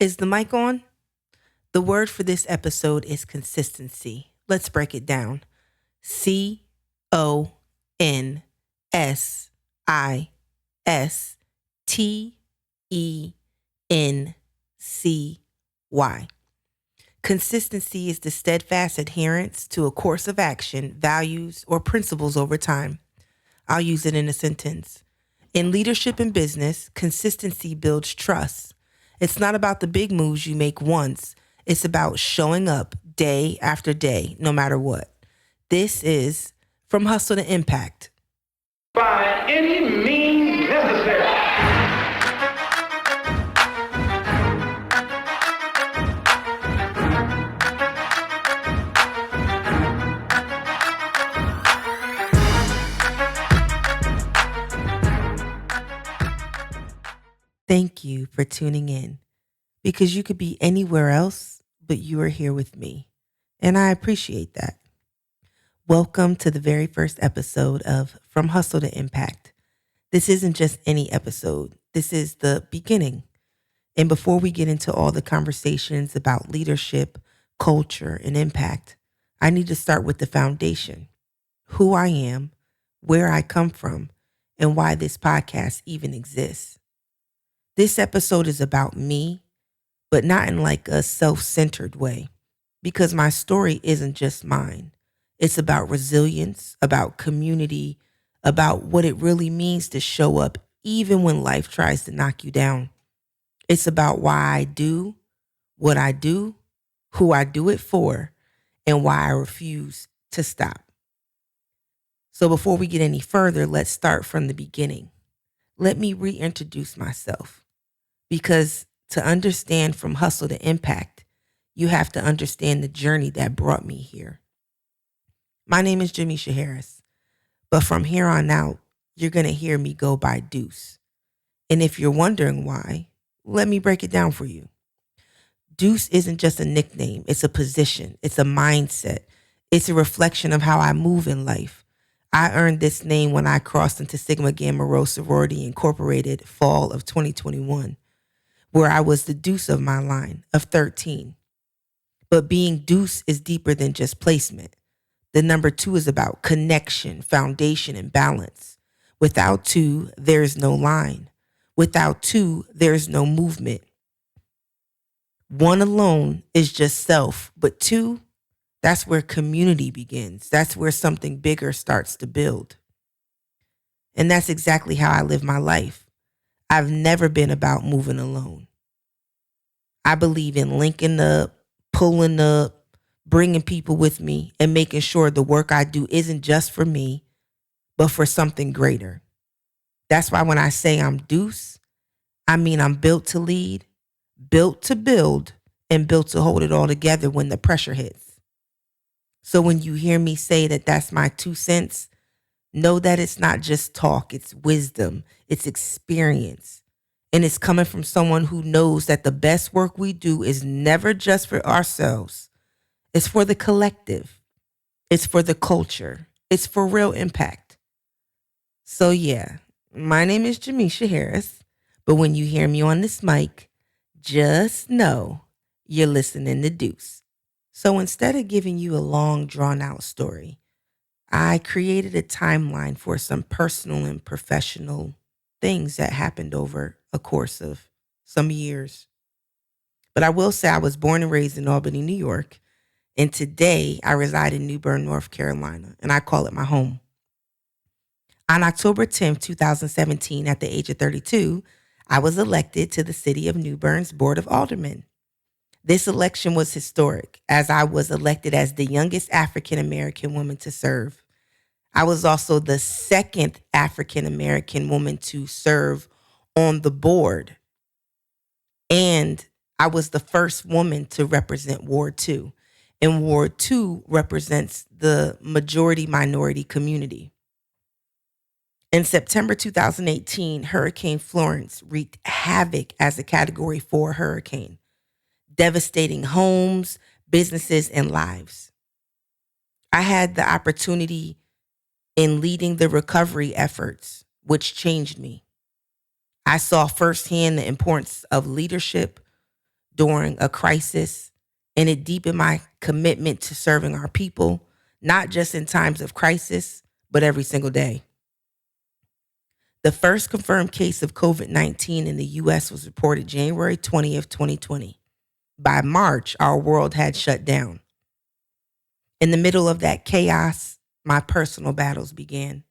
Is the mic on? The word for this episode is consistency. Let's break it down. Consistency. Consistency is the steadfast adherence to a course of action, values, or principles over time. I'll use it in a sentence. In leadership and business, consistency builds trust. It's not about the big moves you make once. It's about showing up day after day, no matter what. This is From Hustle to Impact. By any means necessary. Thank you for tuning in because you could be anywhere else, but you are here with me. And I appreciate that. Welcome to the very first episode of From Hustle to Impact. This isn't just any episode. This is the beginning. And before we get into all the conversations about leadership, culture, and impact, I need to start with the foundation, who I am, where I come from, and why this podcast even exists. This episode is about me, but not in like a self-centered way, because my story isn't just mine. It's about resilience, about community, about what it really means to show up even when life tries to knock you down. It's about why I do what I do, who I do it for, and why I refuse to stop. So before we get any further, let's start from the beginning. Let me reintroduce myself. Because to understand From Hustle to Impact, you have to understand the journey that brought me here. My name is Jameesha Harris, but from here on out, you're going to hear me go by Deuce. And if you're wondering why, let me break it down for you. Deuce isn't just a nickname, it's a position, it's a mindset, it's a reflection of how I move in life. I earned this name when I crossed into Sigma Gamma Rho Sorority Incorporated fall of 2021. Where I was the deuce of my line of 13. But being deuce is deeper than just placement. The number 2 is about connection, foundation, and balance. Without 2, there is no line. Without 2, there is no movement. 1 alone is just self, but 2, that's where community begins. That's where something bigger starts to build. And that's exactly how I live my life. I've never been about moving alone. I believe in linking up, pulling up, bringing people with me, and making sure the work I do isn't just for me, but for something greater. That's why when I say I'm Deuce, I mean I'm built to lead, built to build, and built to hold it all together when the pressure hits. So when you hear me say that that's my 2 cents, know that it's not just talk, it's wisdom, it's experience. And it's coming from someone who knows that the best work we do is never just for ourselves. It's for the collective. It's for the culture. It's for real impact. So yeah, my name is Jameesha Harris. But when you hear me on this mic, just know you're listening to Deuce. So instead of giving you a long drawn out story, I created a timeline for some personal and professional things that happened over a course of some years. But I will say I was born and raised in Albany, New York, and today I reside in Bern, North Carolina, and I call it my home. On October 10th, 2017, at the age of 32, I was elected to the city of New Bern's Board of Aldermen. This election was historic as I was elected as the youngest African-American woman to serve. I was also the second African-American woman to serve on the board. And I was the first woman to represent Ward 2. And Ward 2 represents the majority minority community. In September 2018, Hurricane Florence wreaked havoc as a Category 4 hurricane, devastating homes, businesses, and lives. I had the opportunity in leading the recovery efforts, which changed me. I saw firsthand the importance of leadership, during a crisis, and it deepened my commitment to serving our people, not just in times of crisis, but every single day. The first confirmed case of COVID-19 in the US was reported January 20th, 2020. By March, our world had shut down. In the middle of that chaos, my personal battles began.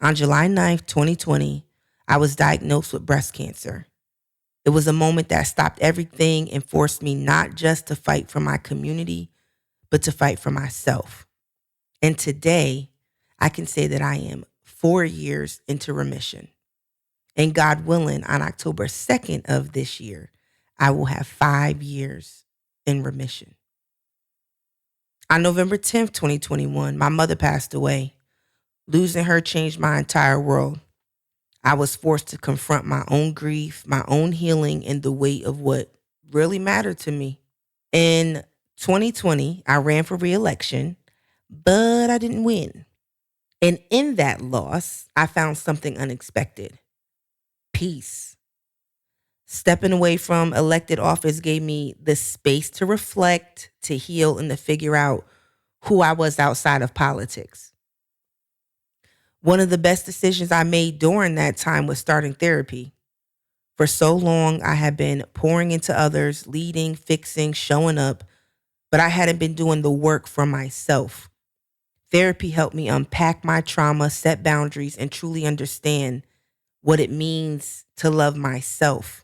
On July 9th, 2020, I was diagnosed with breast cancer. It was a moment that stopped everything and forced me not just to fight for my community, but to fight for myself. And today, I can say that I am 4 years into remission. And God willing, on October 2nd of this year, I will have 5 years in remission. On November 10th, 2021, my mother passed away. Losing her changed my entire world. I was forced to confront my own grief, my own healing, and the weight of what really mattered to me. In 2020, I ran for re-election, but I didn't win. And in that loss, I found something unexpected: peace. Stepping away from elected office gave me the space to reflect, to heal, and to figure out who I was outside of politics. One of the best decisions I made during that time was starting therapy. For so long, I had been pouring into others, leading, fixing, showing up, but I hadn't been doing the work for myself. Therapy helped me unpack my trauma, set boundaries, and truly understand what it means to love myself.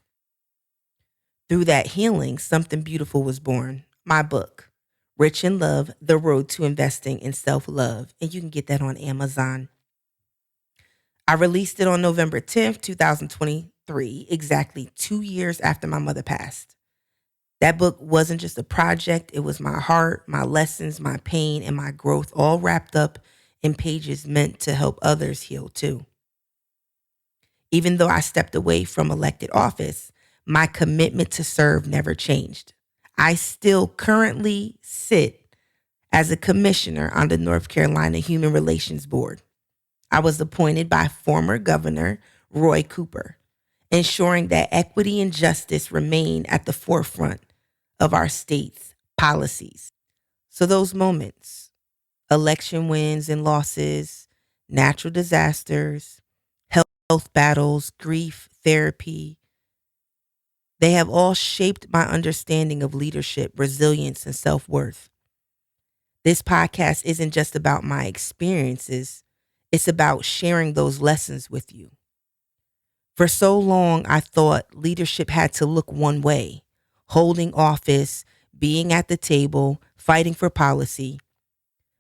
Through that healing, something beautiful was born. My book, Rich in Love, The Road to Investing in Self-Love. And you can get that on Amazon. I released it on November 10th, 2023, exactly 2 years after my mother passed. That book wasn't just a project. It was my heart, my lessons, my pain, and my growth, all wrapped up in pages meant to help others heal too. Even though I stepped away from elected office, my commitment to serve never changed. I still currently sit as a commissioner on the North Carolina Human Relations Board. I was appointed by former Governor Roy Cooper, ensuring that equity and justice remain at the forefront of our state's policies. So those moments, election wins and losses, natural disasters, health battles, grief, therapy, they have all shaped my understanding of leadership, resilience, and self-worth. This podcast isn't just about my experiences. It's about sharing those lessons with you. For so long, I thought leadership had to look one way: holding office, being at the table, fighting for policy.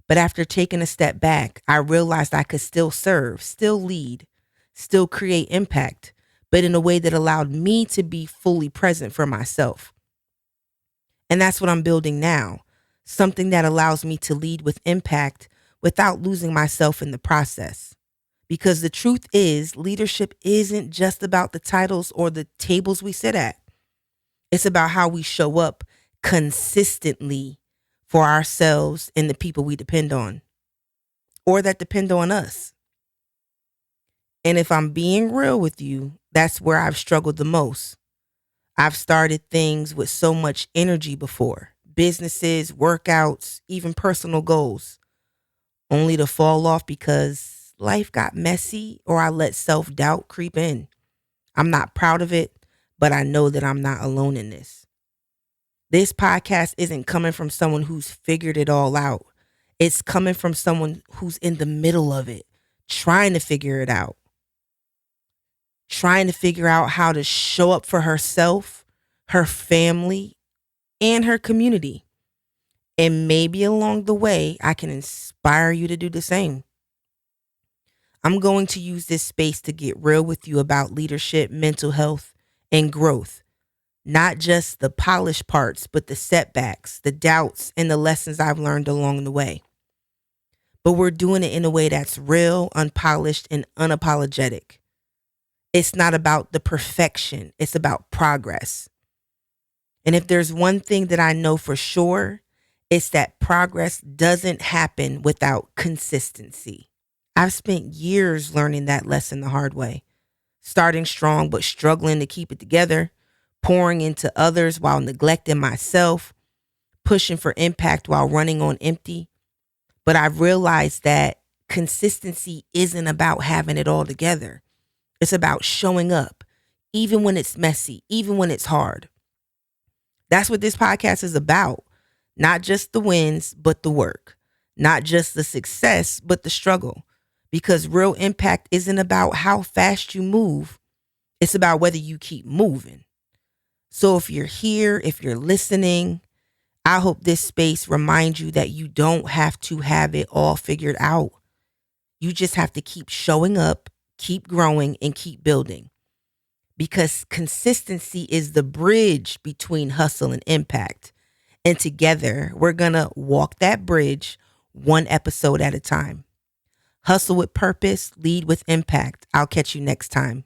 But after taking a step back, I realized I could still serve, still lead, still create impact, but in a way that allowed me to be fully present for myself. And that's what I'm building now, something that allows me to lead with impact without losing myself in the process. Because the truth is, leadership isn't just about the titles or the tables we sit at. It's about how we show up consistently for ourselves and the people we depend on, or that depend on us. And if I'm being real with you, that's where I've struggled the most. I've started things with so much energy before: businesses, workouts, even personal goals, only to fall off because life got messy or I let self-doubt creep in. I'm not proud of it, but I know that I'm not alone in this. This podcast isn't coming from someone who's figured it all out. It's coming from someone who's in the middle of it, trying to figure it out. Trying to figure out how to show up for herself, her family, and her community. And maybe along the way, I can inspire you to do the same. I'm going to use this space to get real with you about leadership, mental health, and growth. Not just the polished parts, but the setbacks, the doubts, and the lessons I've learned along the way. But we're doing it in a way that's real, unpolished, and unapologetic. It's not about the perfection. It's about progress. And if there's one thing that I know for sure, it's that progress doesn't happen without consistency. I've spent years learning that lesson the hard way, starting strong but struggling to keep it together, pouring into others while neglecting myself, pushing for impact while running on empty. But I've realized that consistency isn't about having it all together. It's about showing up, even when it's messy, even when it's hard. That's what this podcast is about. Not just the wins, but the work. Not just the success, but the struggle. Because real impact isn't about how fast you move. It's about whether you keep moving. So if you're here, if you're listening, I hope this space reminds you that you don't have to have it all figured out. You just have to keep showing up, keep growing, and keep building. Because consistency is the bridge between hustle and impact. And together, we're going to walk that bridge one episode at a time. Hustle with purpose, lead with impact. I'll catch you next time.